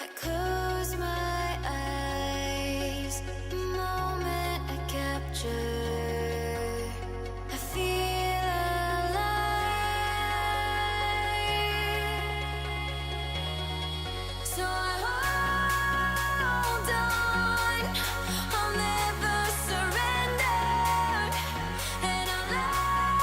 I close my eyes, the moment I capture, I feel alive. So I hold on, I'll never surrender, and I'll let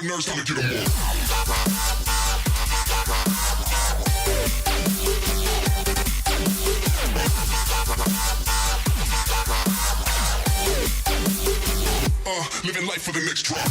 boy nerves trying to get 'em on. Living life for the next drop.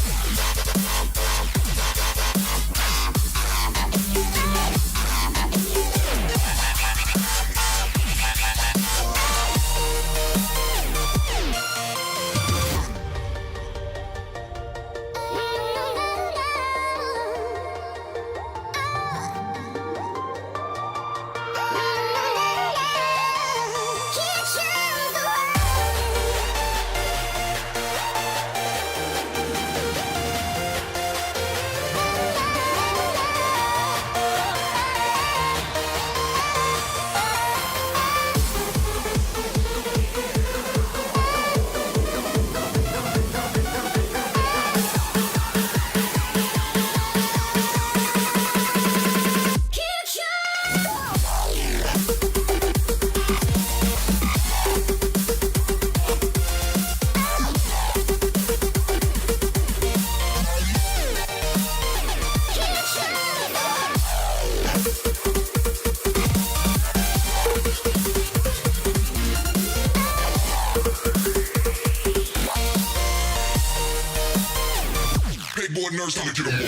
Boy nerves trying to get 'em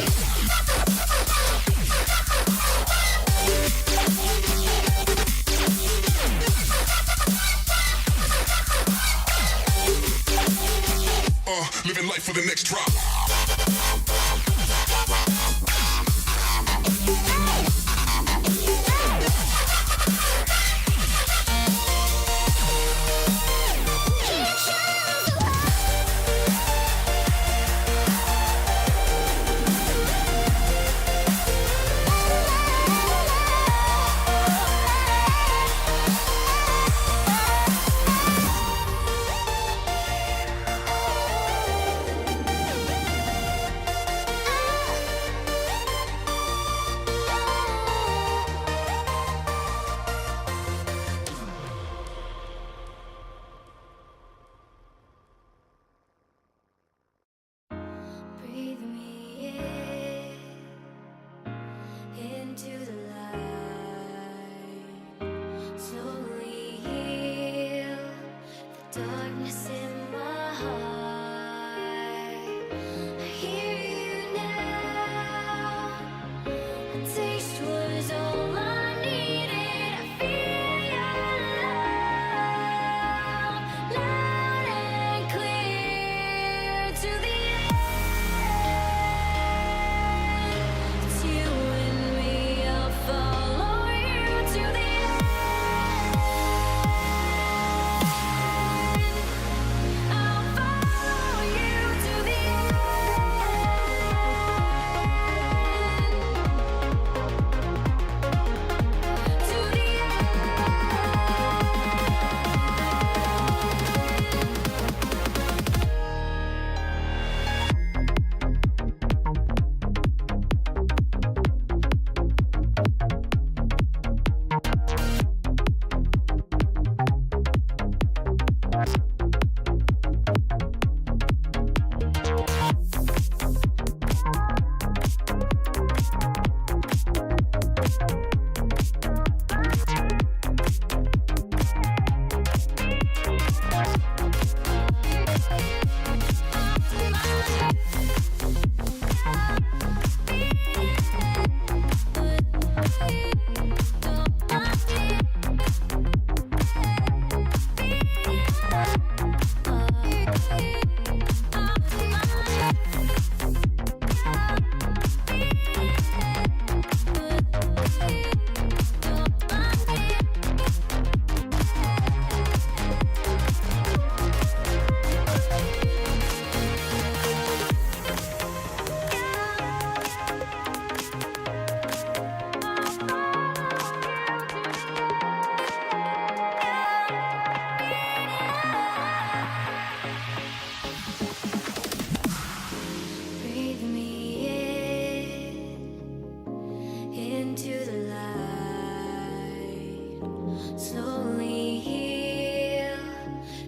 on. Living life for the next drop. Breathe me into the light. Slowly heal the darkness in my heart. I hear you now. A taste was all I needed. I feel your love, loud and clear to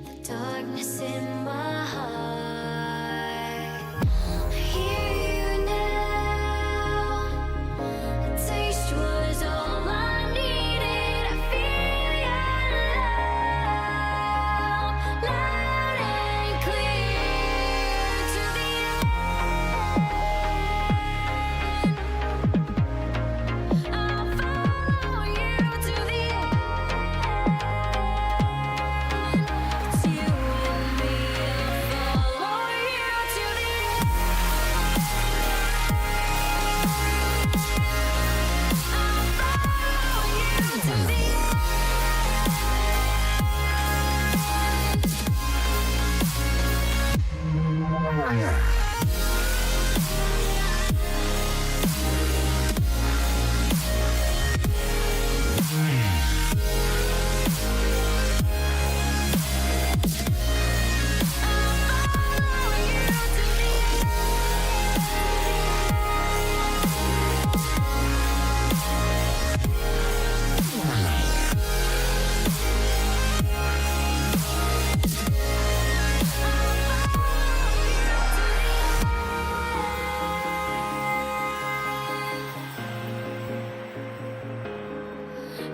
the darkness in my heart. I hear you now.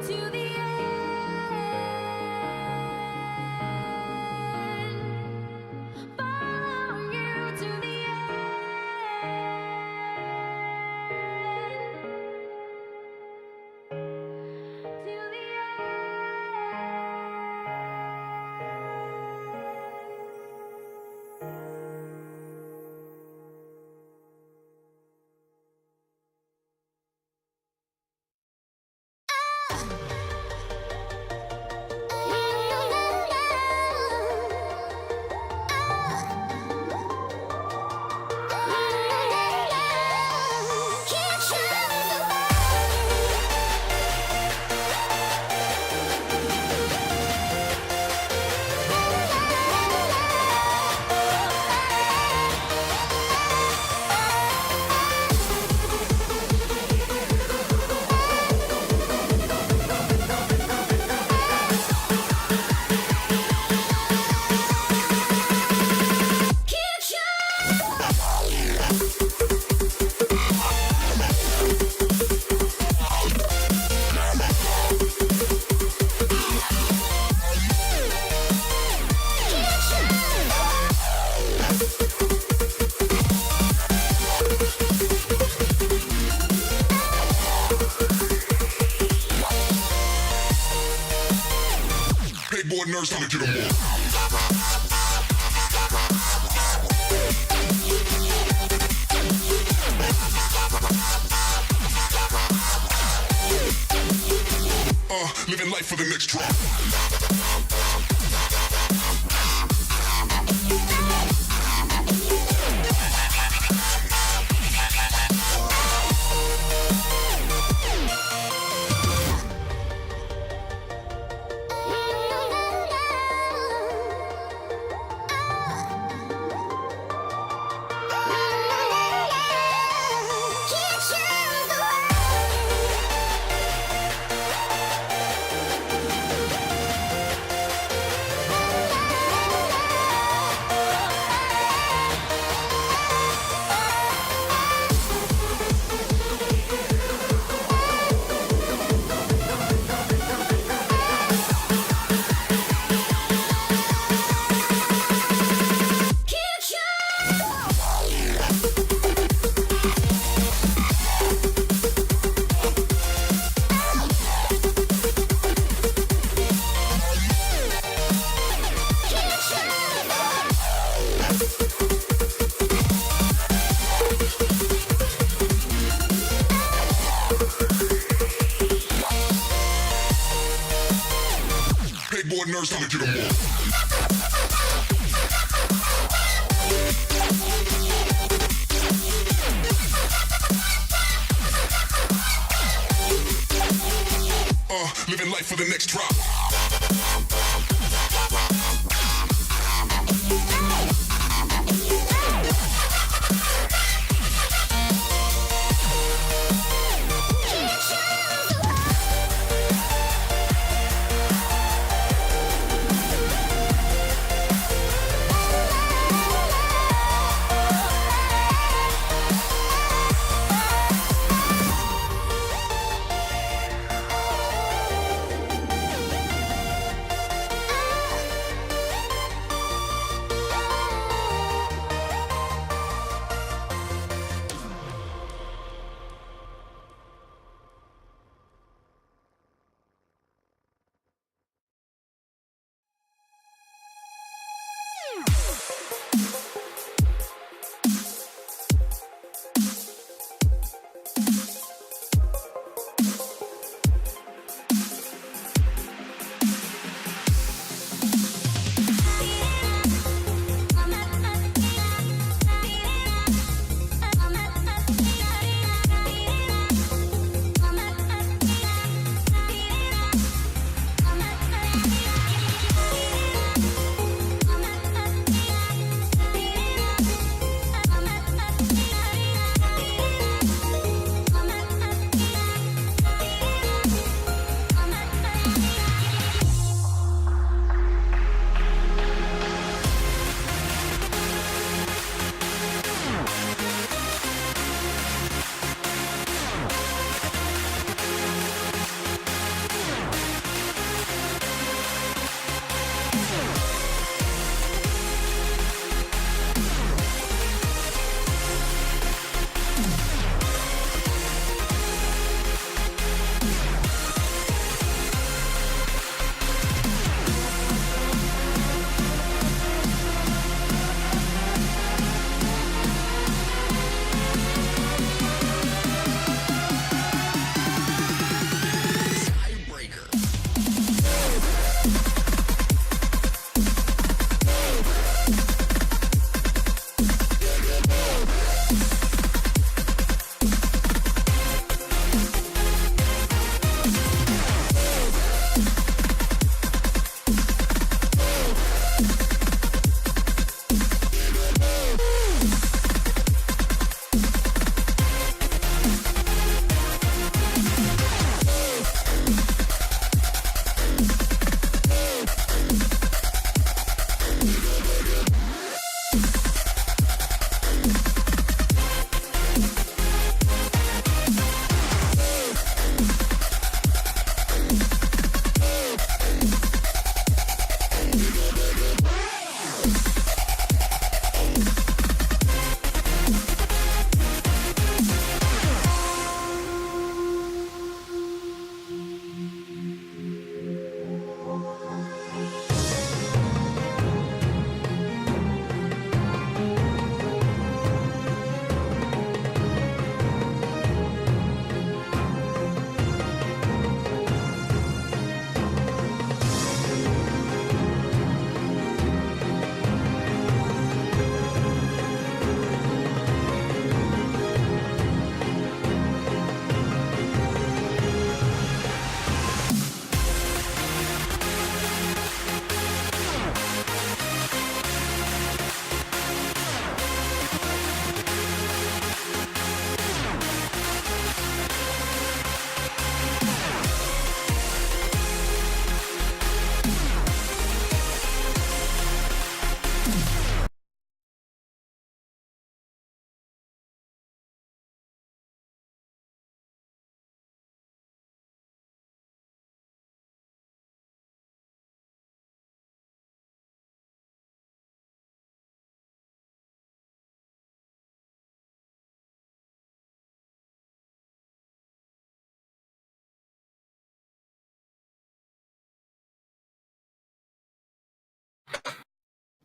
To the end, follow you to the end, to the Pegboard nerds, time to get them on. Living life for the next drop. Pegboard nerds, time to get them on. Living life for the next drop.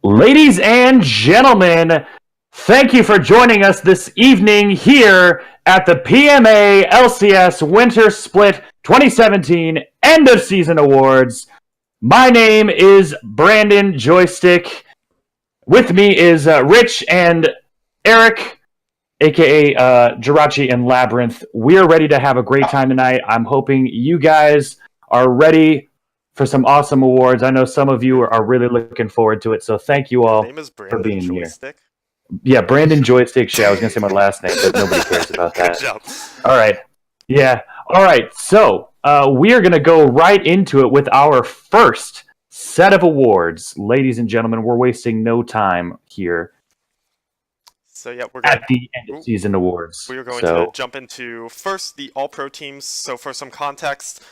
Ladies and gentlemen, thank you for joining us this evening here at the PMALCS Winter Split 2017 End of Season Awards. My name is Brandon Joystick. With me is Rich and Eric, aka Jirachi and Labyrinth. We're ready to have a great time tonight. I'm hoping you guys are ready for some awesome awards. I know some of you are really looking forward to it, so thank you all Your name is for Brandon being Joystick? here. Yeah, Brandon Joystick. Shit, I was going to say my last name, but nobody cares about Good that. job. All right. Yeah. All right. So we are going to go right into it with our first set of awards. Ladies and gentlemen, we're wasting no time here So yeah, we're at going the end of season awards. we are going to jump into first the All-Pro teams. So for some context,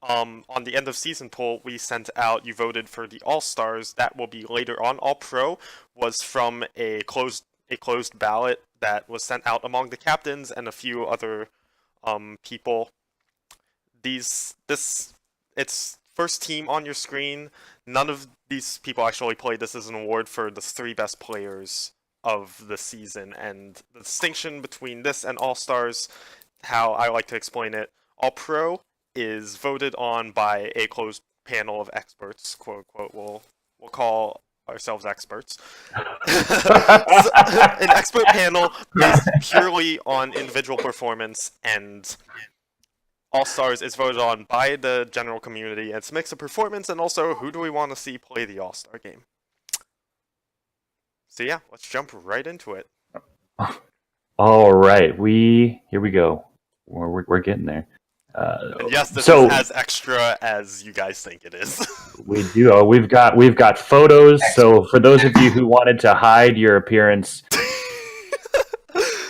on the end of season poll we sent out, you voted for the All-Stars. That will be later on. All-Pro was from a closed ballot that was sent out among the captains and a few other people. It's first team on your screen. None of these people actually played. This is an award for the 3 best players of the season, and the distinction between this and All-Stars, how I like to explain it, All-Pro is voted on by a closed panel of experts, quote unquote. We'll call ourselves experts. So, an expert panel based purely on individual performance, and All-Stars is voted on by the general community. It's a mix of performance and also who do we want to see play the All-Star game. So yeah, let's jump right into it. All right. Here we go. We're getting there. And yes, this is as extra as you guys think it is. We do. We've got photos. So for those of you who wanted to hide your appearance,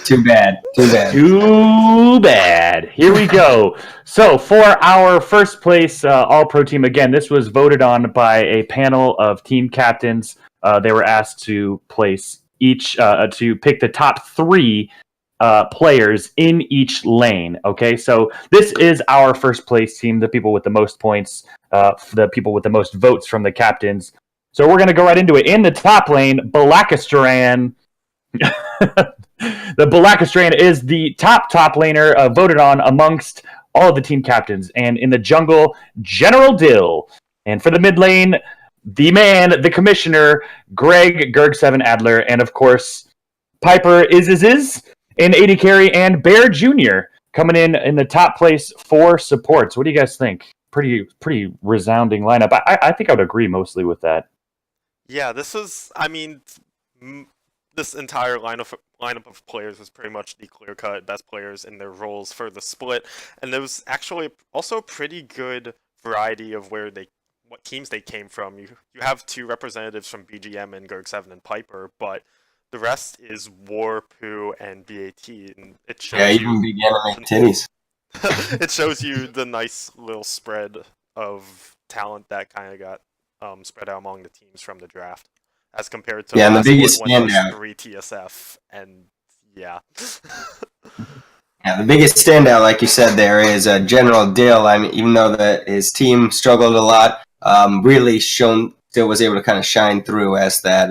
Too bad. too bad. Here we go. So for our first place All-Pro team, again, this was voted on by a panel of team captains. They were asked to place to pick the top 3 players in each lane. Okay, so this is our first place team, the people with the most points, the people with the most votes from the captains. So we're going to go right into it. In the top lane, Balakastran. The Balakastran is the top laner voted on amongst all of the team captains. And in the jungle, General Dill. And for the mid lane, the man, the commissioner, Greg Gerg7 Adler. And of course, Piper is. In AD carry, and Bear Jr. coming in the top place for supports. What do you guys think? Pretty resounding lineup. I think I would agree mostly with that. Yeah, this entire lineup of players was pretty much the clear-cut best players in their roles for the split, and there was actually also a pretty good variety of what teams they came from. You have 2 representatives from BGM and Gerg7 and Piper, but the rest is War, Poo, and BAT, and it shows even began to make titties. It shows you the nice little spread of talent that kind of got spread out among the teams from the draft, as compared to the biggest when standout. 3 TSF, and yeah. Yeah, the biggest standout, like you said, there is General Dill. I mean, even though his team struggled a lot, really still was able to kind of shine through as that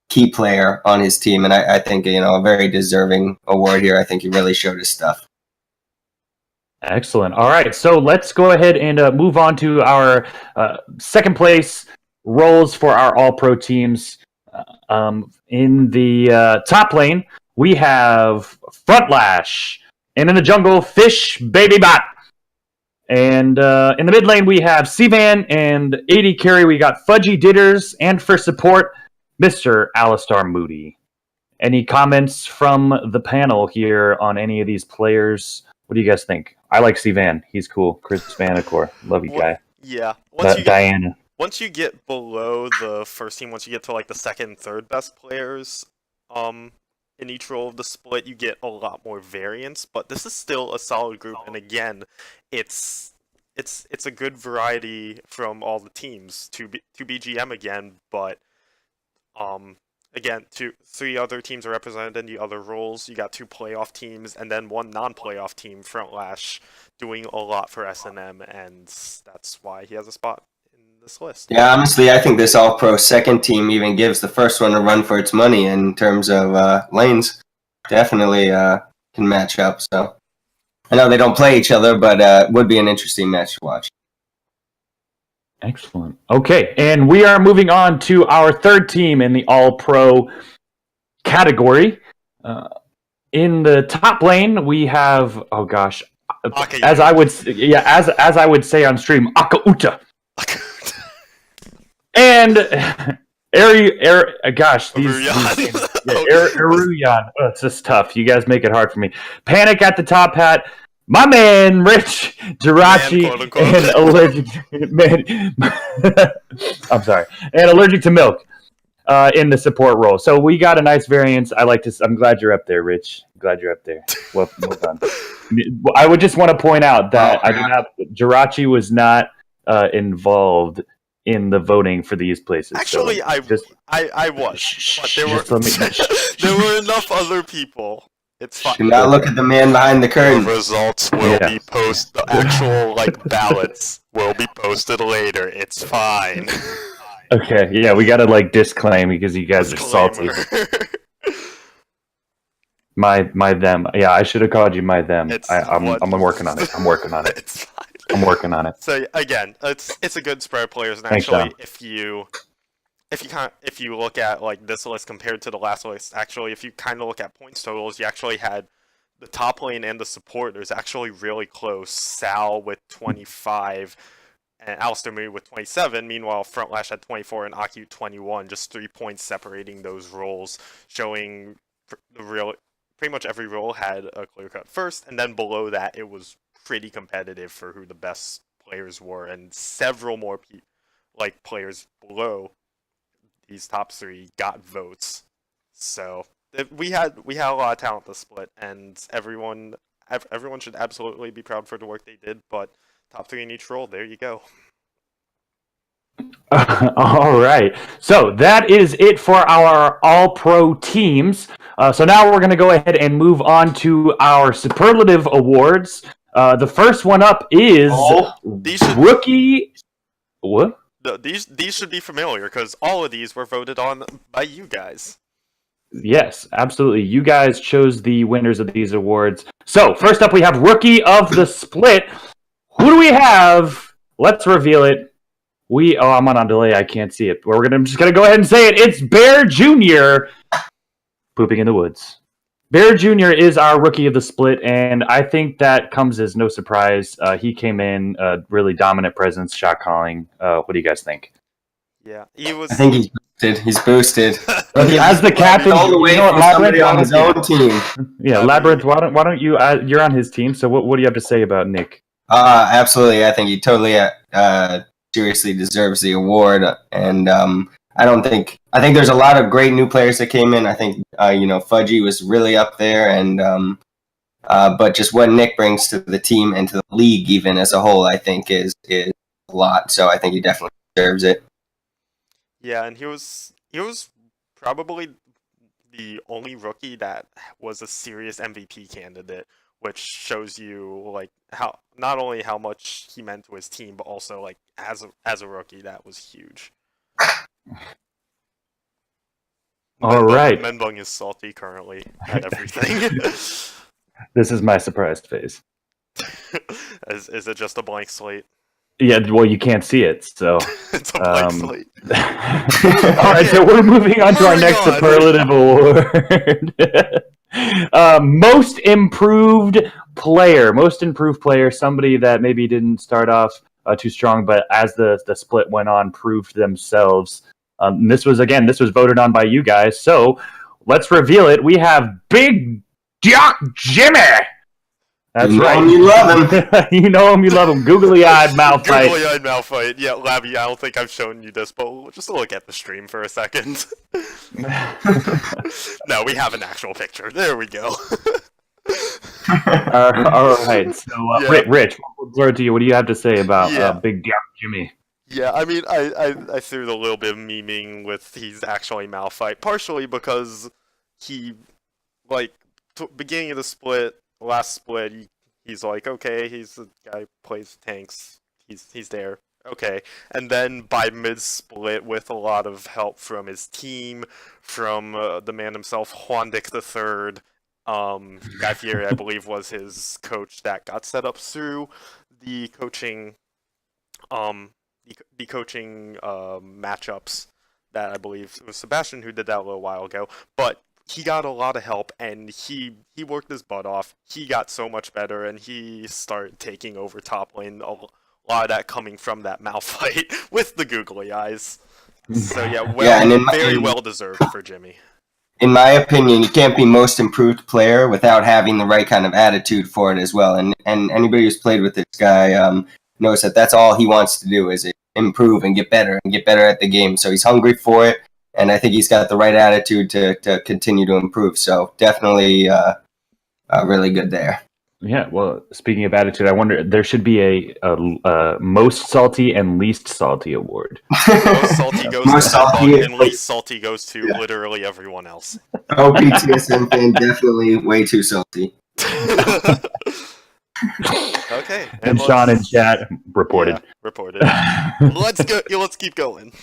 key player on his team, and I think a very deserving award here. I think he really showed his stuff. Excellent. All right, so let's go ahead and move on to our second place roles for our All-Pro teams. In the top lane, we have Frontlash, and in the jungle, Fish Baby Bot. And in the mid lane, we have Sivan, and AD carry, we got Fudgy Ditters, and for support, Mr. Alistar Moody. Any comments from the panel here on any of these players? What do you guys think? I like Sivan. He's cool. Chris Vanacore. Love you, guy. Yeah. Diana. once you get below the first team, once you get to like the second and third best players, in each role of the split, you get a lot more variance. But this is still a solid group, and again, it's a good variety from all the teams to BGM again, but again, three other teams are represented in the other roles. You got 2 playoff teams and then 1 non-playoff team, Frontlash, doing a lot for S&M, and that's why he has a spot in this list. Yeah, honestly, I think this All-Pro second team even gives the first one a run for its money in terms of lanes. Definitely can match up. So I know they don't play each other, but it would be an interesting match to watch. Excellent. Okay, and we are moving on to our third team in the All-Pro category. In the top lane, we have as I would say on stream, Akauta. And Eruyan. Oh, it's just tough. You guys make it hard for me. Panic at the top hat. My man, Rich, Jirachi, and allergic to milk in the support role. So we got a nice variance. I'm glad you're up there, Rich. Glad you're up there. Well done. I would just want to point out that Jirachi was not involved in the voting for these places. Actually, I was, but there were enough other people. It's fine. Do not look at the man behind the curtain. The results will be posted. The actual ballots will be posted later. It's fine. Okay, yeah, we gotta disclaim because you guys are salty. My them. Yeah, I should have called you my them. I'm working on it. I'm working on it. It's fine. I'm working on it. So again, it's a good spread of players, and Thanks, actually, Tom. if you look at this list compared to the last list, actually, if you kind of look at points totals, you actually had the top lane and the supporters actually really close. Sal with 25 and Alistair Moody with 27. Meanwhile, Frontlash had 24 and Aki 21. Just 3 points separating those roles, showing pretty much every role had a clear cut first, and then below that it was pretty competitive for who the best players were, and several more players below these top 3 got votes. So we had a lot of talent to split, and everyone should absolutely be proud for the work they did. But top 3 in each role, there you go. All right, so that is it for our All-Pro teams. So now we're going to go ahead and move on to our superlative awards. The first one up is Rookie. What? These should be familiar because all of these were voted on by you guys. Yes, absolutely. You guys chose the winners of these awards. So first up, we have Rookie of the Split. Who do we have? Let's reveal it. I'm on a delay. I can't see it. I'm just gonna go ahead and say it. It's Bear Jr. Pooping in the woods. Bear Jr. is our Rookie of the Split, and I think that comes as no surprise. He came in, really dominant presence, shot calling. What do you guys think? Yeah, he was. I think he's boosted. He's boosted. As the captain, all the way from somebody on his own team. Yeah, Labyrinth. Why don't you? You're on his team. So what do you have to say about Nick? Absolutely. I think he totally seriously deserves the award, and I think there's a lot of great new players that came in. I think Fudgy was really up there, and but just what Nick brings to the team and to the league even as a whole, I think is a lot. So I think he definitely deserves it. Yeah, and he was probably the only rookie that was a serious MVP candidate, which shows you how not only how much he meant to his team, but also as a rookie, that was huge. All right. Menbung is salty currently at everything. This is my surprised face. Is it just a blank slate? Yeah, well, you can't see it, so... It's a blank slate. All right, so we're moving on to our next superlative award. Most improved player, somebody that maybe didn't start off too strong, but as the split went on, proved themselves. This was voted on by you guys, so let's reveal it. We have Big Doc Jimmy That's You know right. him, you love him. You know him, you love him. Googly-eyed Malphite. Googly-eyed Malphite. Yeah, Labby, I don't think I've shown you this, but just look at the stream for a second. No, we have an actual picture. There we go. All right. So, Yeah. Rich, what do you have to say about Yeah. Big Diablo Jimmy? Yeah, I mean, I threw the little bit of memeing with he's actually Malphite, partially because he, like, beginning of the split, last split, he's like, okay, he's the guy who plays tanks, he's there, okay. And then by mid-split, with a lot of help from his team, from the man himself, Juandic III, Guy Fieri, I believe, was his coach that got set up through the coaching, the coaching matchups that I believe it was Sebastian who did that a little while ago, but he got a lot of help and he worked his butt off. He got so much better and he started taking over top lane. A lot of that coming from that Malphite with the googly eyes. So yeah, very well deserved for Jimmy. In my opinion, you can't be most improved player without having the right kind of attitude for it as well. And anybody who's played with this guy knows that that's all he wants to do is improve and get better at the game. So he's hungry for it, and I think he's got the right attitude to continue to improve. So definitely really good there. Yeah, well, speaking of attitude, I wonder, there should be a most salty and least salty award. Most salty goes Most to Bug, salty- and least salty goes to literally everyone else. OPTSM fan definitely way too salty. Okay. And Sean in chat reported. Yeah, reported. Let's go. Let's keep going.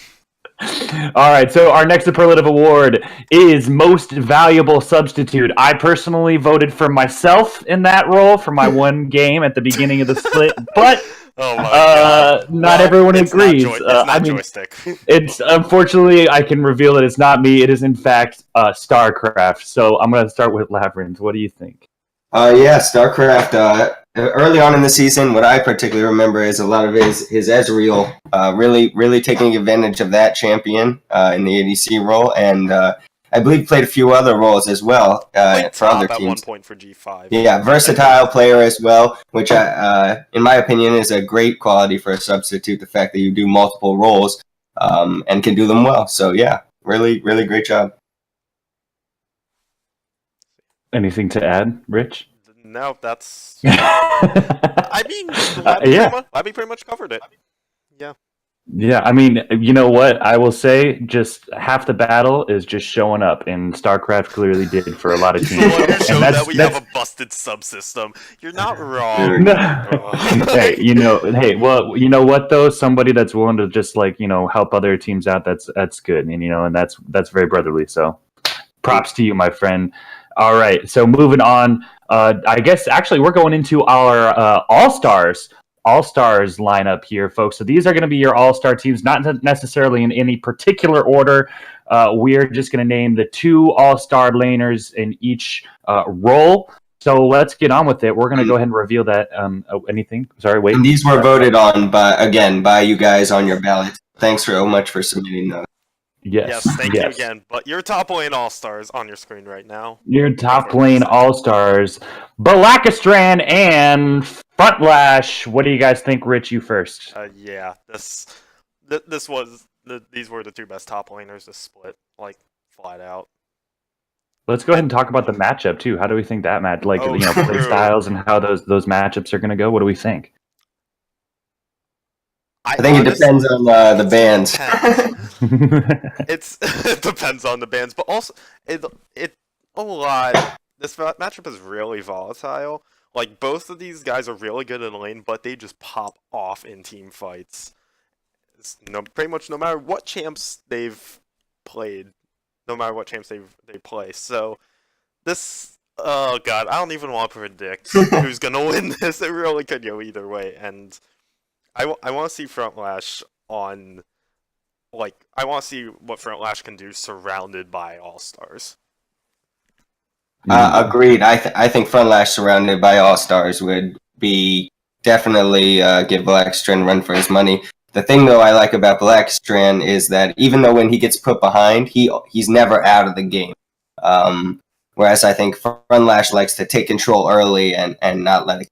All right, so our next superlative award is Most Valuable Substitute. I personally voted for myself in that role for my one game at the beginning of the split, but Oh my god. not Well, everyone it's agrees. Not it's not mean, joystick. it's unfortunately I can reveal that it's not me. It is in fact StarCraft. So I'm going to start with Labyrinth. What do you think? Yeah, StarCraft. Early on in the season, what I particularly remember is a lot of his Ezreal really taking advantage of that champion in the ADC role, and I believe played a few other roles as well for other at teams. one point for G5. Yeah, versatile player as well, which in my opinion is a great quality for a substitute. The fact that you do multiple roles and can do them well. So yeah, really great job. Anything to add, Rich? No, that's. I mean, Labby pretty much covered it. Yeah. Yeah, I mean, you know what? I will say just half the battle is just showing up, and StarCraft clearly did for a lot of teams. Well, you showed And that we have a busted subsystem. You're not wrong. Hey, you know what though? Somebody that's willing to just help other teams out. That's good, and that's very brotherly. So, props to you, my friend. All right, so moving on. I guess actually we're going into our all-stars lineup here, folks. So these are going to be your all-star teams, not necessarily in any particular order. We're just going to name the 2 all-star laners in each role. So let's get on with it. We're going to go ahead and reveal that. Anything? Sorry, wait. And these were voted on by you guys on your ballot. Thanks so much for submitting those. Yes, thank you again. But your top lane all-stars on your screen right now. Your top lane all-stars, Balakastran and Frontlash. What do you guys think, Rich? You first. Yeah, these were the 2 best top laners this split, like flat out. Let's go ahead and talk about the matchup too. How do we think that play styles and how those matchups are going to go? What do we think? I think it depends on the bands. It depends on the bands, but also this matchup is really volatile. Like, both of these guys are really good in lane, but they just pop off in team fights. Pretty much no matter what champs they've played, no matter what champs they play. So this, oh god, I don't even want to predict who's gonna win this. It really could go either way, and I want to see Frontlash on, I want to see what Frontlash can do surrounded by all-stars. Agreed. I think Frontlash surrounded by all-stars would be definitely give Balakastran a run for his money. The thing, though, I like about Balakastran is that even though when he gets put behind, he's never out of the game. Whereas I think Frontlash likes to take control early and not let it.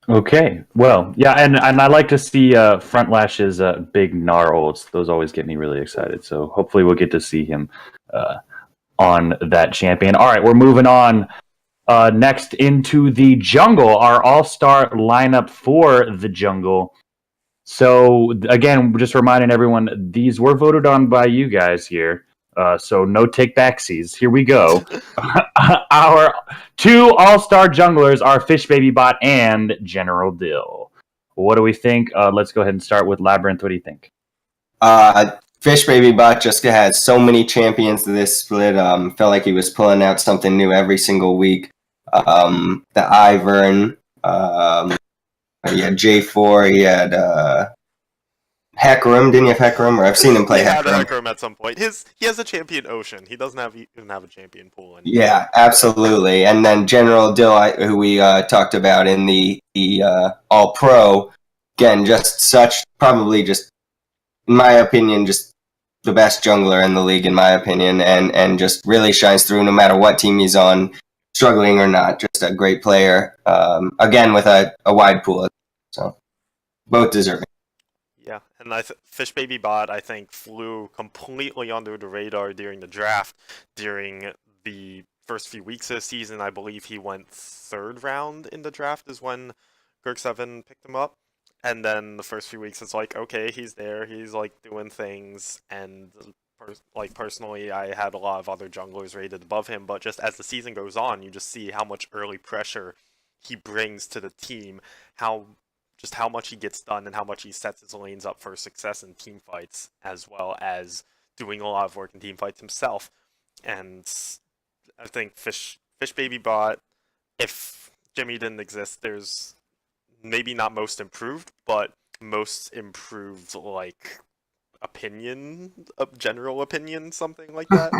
Okay, well, yeah, and I like to see Frontlash's big gnarls. Those always get me really excited. So hopefully we'll get to see him on that champion. All right, we're moving on next into the jungle, our all-star lineup for the jungle. So again, just reminding everyone, these were voted on by you guys here. So no take backsies. Here we go. Our two all-star junglers are Fish Baby Bot and General Dill. What do we think? Let's go ahead and start with Labyrinth. What do you think? Fish Baby Bot just had so many champions this split. Felt like he was pulling out something new every single week. The Ivern, he had J4, he had Hecarim. Didn't he have Hecarim? Or I've seen him play He had Hecarim. Hecarim at some point. He has a champion Ocean. He doesn't even have a champion pool anymore. Yeah, absolutely. And then General Dill, who we talked about in the All Pro, again, probably just, in my opinion, just the best jungler in the league, in my opinion, and just really shines through no matter what team he's on, struggling or not. Just a great player. Again, with a wide pool. So, both deserving. Yeah, and Fish Baby Bot, I think, flew completely under the radar during the draft. During the first few weeks of the season, I believe he went third round in the draft is when Gerg7 picked him up. And then the first few weeks, it's like, okay, he's there, he's like doing things, and personally, I had a lot of other junglers rated above him, but just as the season goes on, you just see how much early pressure he brings to the team, how much he gets done, and how much he sets his lanes up for success in team fights, as well as doing a lot of work in team fights himself. And I think Fish Baby Bot, if Jimmy didn't exist, there's maybe not most improved, but most improved, like, general opinion, something like that.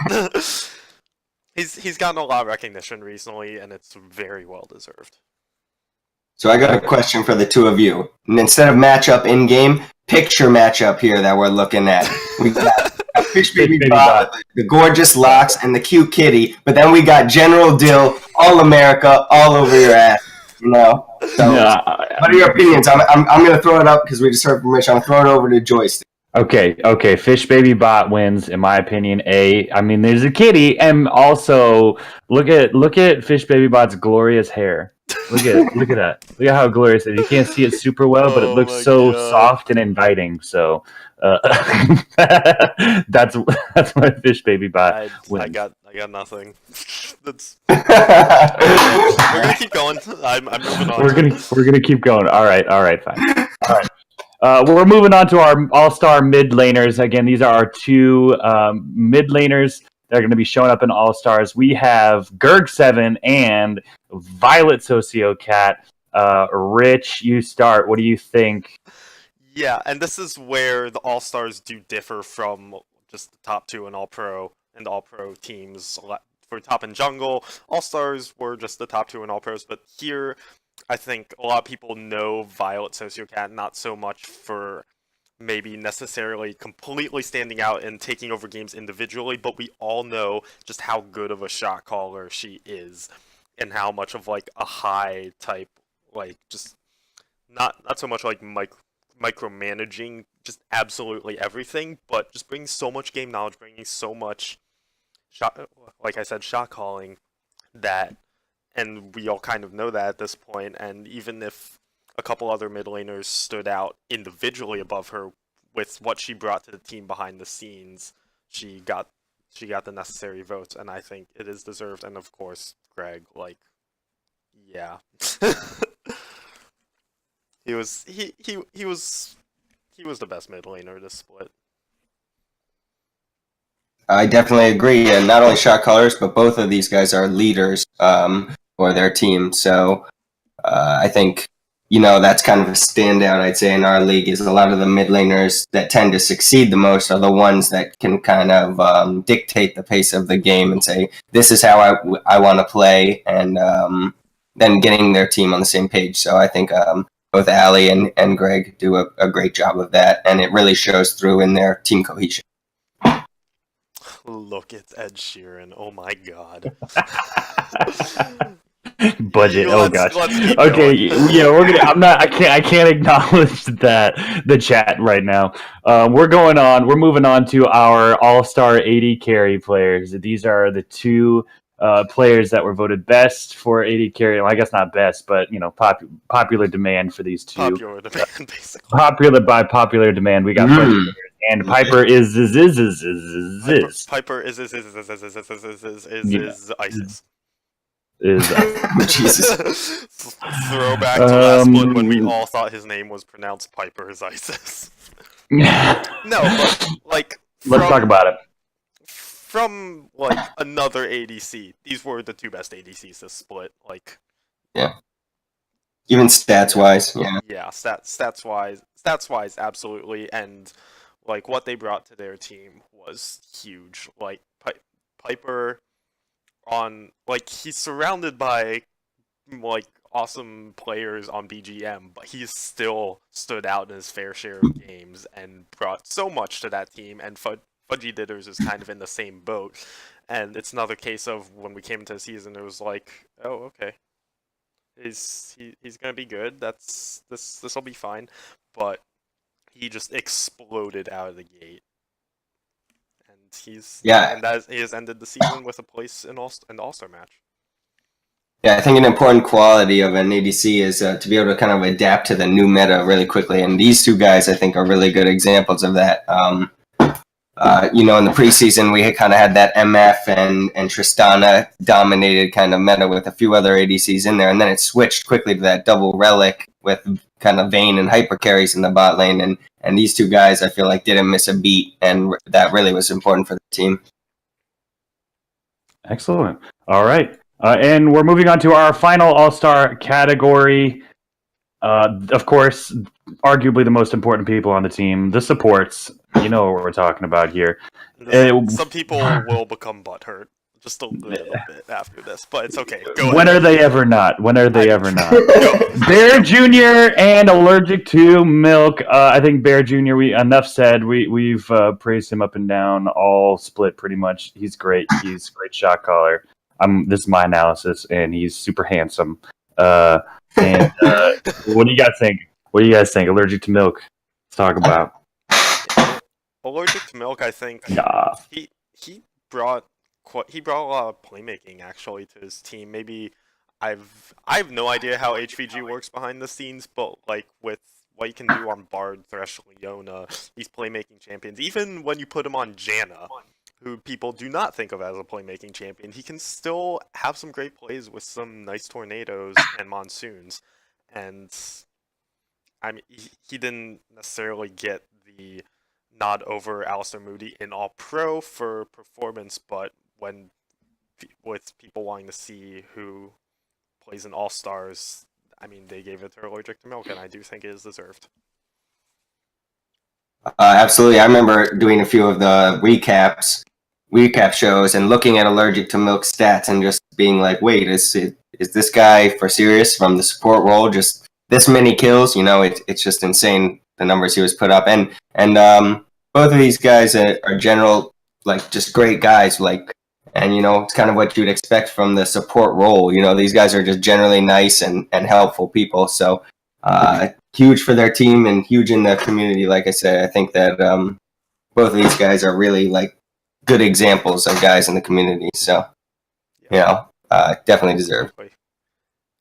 He's gotten a lot of recognition recently, and it's very well deserved. So I got a question for the two of you. And instead of matchup in game, picture matchup here that we're looking at. We got a Fish Baby Bot, the gorgeous locks, and the cute kitty. But then we got General Dill, all America, all over your ass. You know. So, what are your opinions? I'm going to throw it up because we just heard from Rich. I'm going to throw it over to Joyce. Okay. Fish Baby Bot wins, in my opinion. I mean, there's a kitty, and also look at Fish Baby Bot's glorious hair. Look at that. Look at how glorious it is. You can't see it super well, but it looks so soft and inviting. So that's my Fish Baby Bot wins. I got nothing. We're gonna keep going. I'm moving on. We're gonna keep going. All right, fine. All right. We're moving on to our all-star mid laners. Again, these are our two mid laners that are going to be showing up in all-stars. We have Gerg7 and Violet Sociocat. Rich, you start. What do you think? Yeah, and this is where the all-stars do differ from just the top two in all-pro and all-pro teams. For top and jungle, all-stars were just the top two in all-pros, but here I think a lot of people know Violet Sociocat, not so much for maybe necessarily completely standing out and taking over games individually, but we all know just how good of a shot caller she is, and how much of like a high type, like just not so much like micromanaging just absolutely everything, but just bringing so much game knowledge, bringing so much shot, like I said, shot calling that. And we all kind of know that at this point, and even if a couple other mid laners stood out individually above her with what she brought to the team behind the scenes, she got the necessary votes, and I think it is deserved. And of course, Greg, like, yeah. he was the best mid laner this split. I definitely agree, and not only shot callers, but both of these guys are leaders for their team. So I think, that's kind of a standout, I'd say, in our league, is a lot of the mid laners that tend to succeed the most are the ones that can kind of dictate the pace of the game and say, this is how I want to play, and then getting their team on the same page. So I think both Ali and Greg do a great job of that, and it really shows through in their team cohesion. Look, it's Ed Sheeran. Oh my god. Budget. Oh gosh. Let's keep Okay. going. Yeah, we're gonna. I'm not. I can't. I can't acknowledge the chat right now. We're going on. We're moving on to our All-Star 80 carry players. These are the two players that were voted best for 80 carry. Well, I guess not best, but popular demand for these two. Popular demand, basically. Popular by popular demand. We got Budget and Piper is. Piper is ISIS. Jesus. Throwback to last split when we all thought his name was pronounced Piper is ISIS. No, but like Let's talk about it. From like another ADC, these were the two best ADCs this split. Like, Yeah. Even stats wise, yeah. yeah, stats wise, absolutely, and like what they brought to their team was huge. Like Piper on like he's surrounded by like awesome players on BGM, but he's still stood out in his fair share of games and brought so much to that team. And Fudgy Ditters is kind of in the same boat, and it's another case of when we came into the season, it was like, oh, okay, he's gonna be good. This will be fine, but he just exploded out of the gate, and he has ended the season with a place in the All-Star match. Yeah, I think an important quality of an ADC is to be able to kind of adapt to the new meta really quickly, and these two guys I think are really good examples of that. In the preseason we kind of had that MF and Tristana dominated kind of meta with a few other ADCs in there, and then it switched quickly to that double relic with kind of Vayne and hyper carries in the bot lane, and these two guys I feel like didn't miss a beat, and that really was important for the team. Excellent. All right. And we're moving on to our final All-Star category. Of course, arguably the most important people on the team, the supports. You know what we're talking about here. Some people will become butthurt just a little bit after this, but it's okay. Go when ahead. are they ever not? When are they ever not? Bear Jr. and Allergic to Milk. I think Bear Jr. Enough said. We've praised him up and down all split pretty much. He's great. He's a great shot caller. This is my analysis, and he's super handsome. What do you guys think? What do you guys think? Allergic to Milk. Let's talk about. Allergic to Milk, I think. Yeah. He brought a lot of playmaking actually to his team. Maybe I have no idea how HVG works behind the scenes, but like with what you can do on Bard, Thresh, Leona, these playmaking champions, even when you put him on Janna, who people do not think of as a playmaking champion, he can still have some great plays with some nice tornadoes and monsoons. And I mean, he didn't necessarily get the nod over Alistair Moody in All Pro for performance, but with people wanting to see who plays in All Stars, I mean, they gave it to Allergic to Milk, and I do think it is deserved. Absolutely. I remember doing a few of the recap shows and looking at Allergic to Milk stats and just being like, wait, is this guy for serious from the support role? Just this many kills? It's just insane the numbers he was put up. And both of these guys are general, like, just great guys, like, and it's kind of what you'd expect from the support role. These guys are just generally nice and helpful people. So huge for their team and huge in the community. Like I said, I think that both of these guys are really like good examples of guys in the community. So definitely deserved.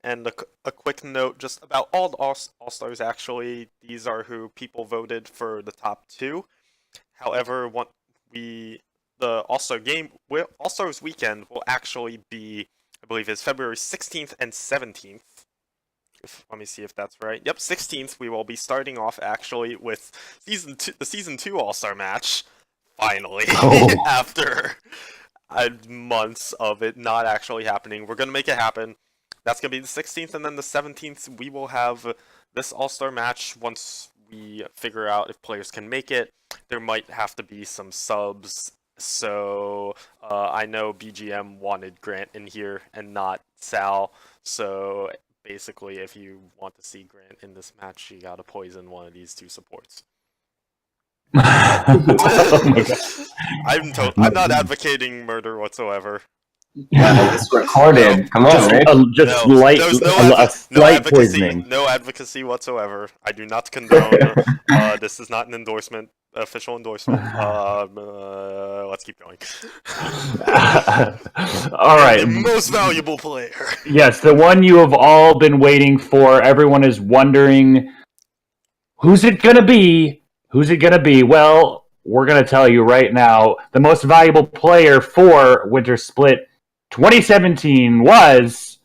And a quick note just about all the All-Stars, actually. These are who people voted for the top two. However, the All-Stars weekend will actually be, I believe it's February 16th and 17th. Let me see if that's right. Yep, 16th we will be starting off actually with the Season 2 All-Star match. Finally, after months of it not actually happening. We're going to make it happen. That's going to be the 16th, and then the 17th we will have this All-Star match once we figure out if players can make it. There might have to be some subs, so I know BGM wanted Grant in here and not Sal, so basically if you want to see Grant in this match, you gotta poison one of these two supports. Oh my God. I'm not advocating murder whatsoever. It's recorded. Come on, Just, Rich. just No, light, there's a slight poisoning. no advocacy whatsoever. I do not condone. This is not an endorsement, official endorsement. Let's keep going. All right. The most valuable player. Yes, the one you have all been waiting for. Everyone is wondering, who's it gonna be? Who's it gonna be? Well, we're gonna tell you right now. The most valuable player for Winter Split 2017 was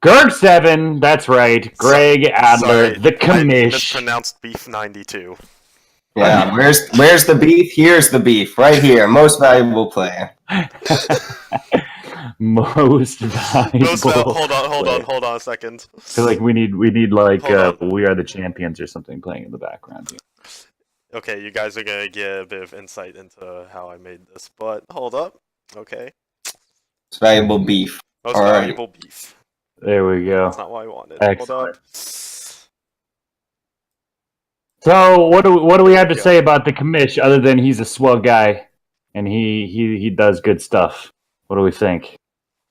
Gerg7. That's right, Greg Adler, Sorry, the I commish. mispronounced Beef 92. Yeah, where's the beef? Here's the beef, right here. Most valuable player. Most valuable. Hold on a second. I feel like we need like Hold on. We Are the Champions or something playing in the background here. Okay, you guys are gonna get a bit of insight into how I made this, but hold up. Okay. Most valuable beef. Most All right. valuable beef. There we go. That's not what I wanted. Excellent. Hold up. So what do we have to say about the commish other than he's a swell guy and he does good stuff? What do we think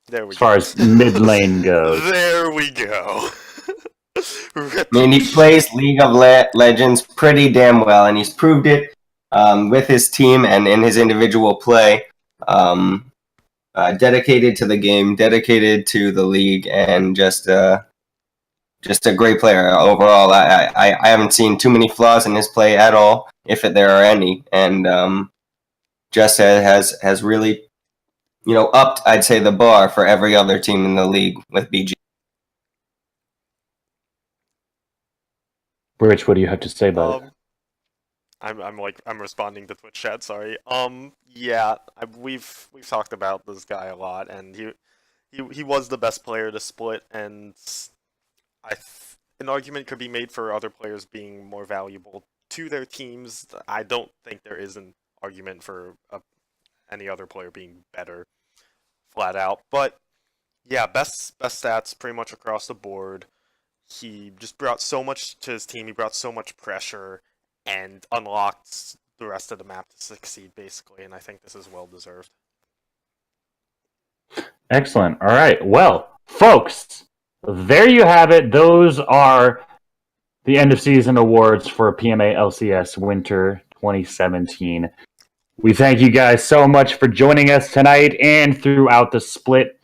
There we as go. far as mid lane goes? There we go. I mean, he plays League of Legends pretty damn well, and he's proved it with his team and in his individual play. Dedicated to the game, dedicated to the league, and just a great player overall. I haven't seen too many flaws in his play at all, if there are any, and just has really, upped, I'd say, the bar for every other team in the league with BG. Rich, what do you have to say about it? I'm responding to Twitch chat. Sorry. Yeah, we've talked about this guy a lot, and he was the best player to split, and an argument could be made for other players being more valuable to their teams. I don't think there is an argument for any other player being better, flat out. But yeah, best stats pretty much across the board. He just brought so much to his team. He brought so much pressure and unlocked the rest of the map to succeed, basically. And I think this is well deserved. Excellent. All right. Well, folks, there you have it. Those are the end of season awards for PMA LCS Winter 2017. We thank you guys so much for joining us tonight and throughout the split.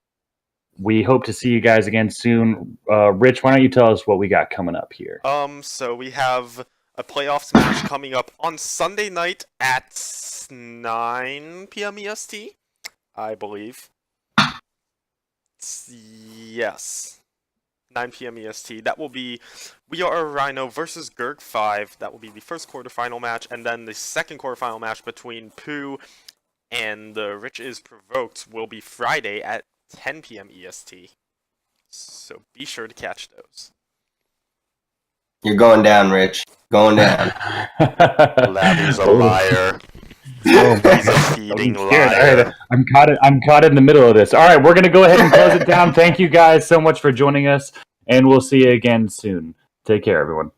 We hope to see you guys again soon. Rich, why don't you tell us what we got coming up here? So we have a playoffs match coming up on Sunday night at 9 p.m. EST, I believe. Yes. 9 p.m. EST. That will be We Are a Rhino versus Gerg 5. That will be the first quarterfinal match, and then the second quarterfinal match between Pooh and Rich is Provoked will be Friday at 10 p.m. EST. So be sure to catch those. You're going down, Rich. Going down. Labby's a liar. He's a feeding liar. I'm caught in the middle of this. All right, we're going to go ahead and close it down. Thank you guys so much for joining us, and we'll see you again soon. Take care, everyone.